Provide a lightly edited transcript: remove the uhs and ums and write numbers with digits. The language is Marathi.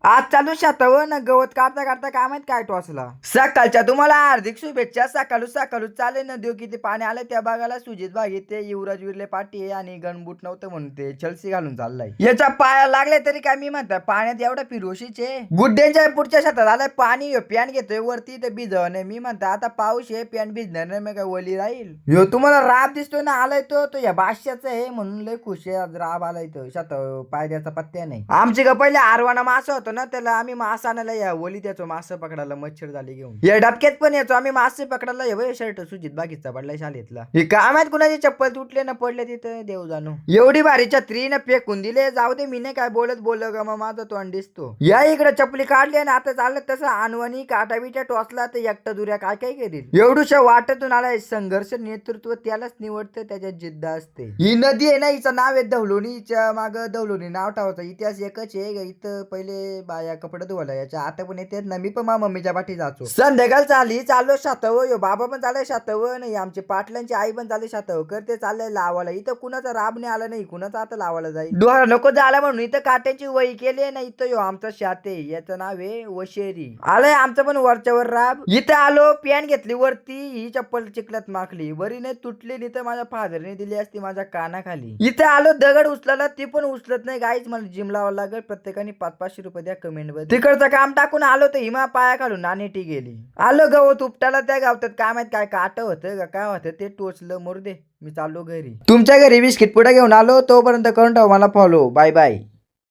आज चालू शातावर ना गवत कापता कापता काय माहित काय टोचला. सकाळच्या तुम्हाला हार्दिक शुभेच्छा. सकाळू चाले न देऊ किती पाणी आलं त्या भागाला. सुजित भाग येते, युवराज विरले पाटी आणि गणबूट नव्हतं म्हणून ते चलसी घालून चाललाय. याच्या पाया लागले तरी काय मी म्हणता पाण्यात एवढा फिरोशीचे. गुड्ड्यांच्या पुढच्या शेतात आलाय पाणी. पॅन घेतोय वरती तर भिजवण मी म्हणता आता पाऊस आहे पॅन भिजणार नाही मग काय वली राहील. ह्यो तुम्हाला राब दिसतोय ना आलाय तो या बादशाचा आहे म्हणून लय खुश आहे. आज राब आलाय तो शात पाय द्याचा पत्त्या नाही. आमची का पहिले आरवाना मासा होतो ना त्याला आम्ही मासा आणायला या वली त्याचो मासा पकडायला मच्छर झाली घेऊन. या डबक्यात पण यायचो आम्ही मासे पकडायला या शर्ट सुजित बागीचा पडलाय शाळेतला. ही काय माहित कुणाची चप्पल तुटले ना पडले तिथे देव जाणू. एवढी भारी छत्री ना फेकून दिले. जाऊ दे मी नाही काय बोललो ग मग माझा तोंड दिसतो. या इकडे चपली काढली आणि आता चाललं तसं अनवाणी काटाबिटा टोचला तर एकटा दुऱ्या काय काय करील. एवढूशा वाटेतून आलाय. संघर्ष नेतृत्व त्यालाच निवडतं त्याच्यात जिद्द असते. ही नदी आहे ना हिचं नाव आहे धवलोनी. हिच्या माग धवलोनी नाव ठेवायचं. इतिहास एकच आहे इथं पहिले बाया कपडे धुवायला याच्या आता पण येते ना. मी पण मा मम्मीच्या पाठी जातो. संध्याकाळ चाललो शाताव. यो बाबा पण चालय शाताव नाही. आमची पाटलांची आई पण चालली शाताव करते चाललंय लावायला. इथं कुणाचा राब नाही आला नाही. कुणाचा आता लावायला जाईल. डोळा नको झाला म्हणून इथं काट्याची वही केली ना. इथं यो आमचा शाते याचं नाव आहे वशेरी. आलंय आमचं पण वरच्यावर राब. इथं आलो पॅन घेतली वरती. ही चप्पल चिखलात माखली बरी नाही तुटली. नाही तर माझ्या फादरने दिली असती माझ्या कानाखाली. इथं आलो दगड उचलायला ती पण उचलत नाही गाईच. मला जिम लावावं लागेल. प्रत्येकाने 500-500 रुपये द्या कमेंट मध्ये. तिकडचं काम टाकून आलो तर हिमा पाया खालून नाणेटी गेली. आलो गवत उपटाला त्या गावतात काय माहित काय काट होतं का काय होतं ते टोचलं मोर दे. मी चाललो घरी. तुमच्या घरी बिस्किट पुढे घेऊन आलो. तोपर्यंत करून ठेव मला फॉलो. Bye bye.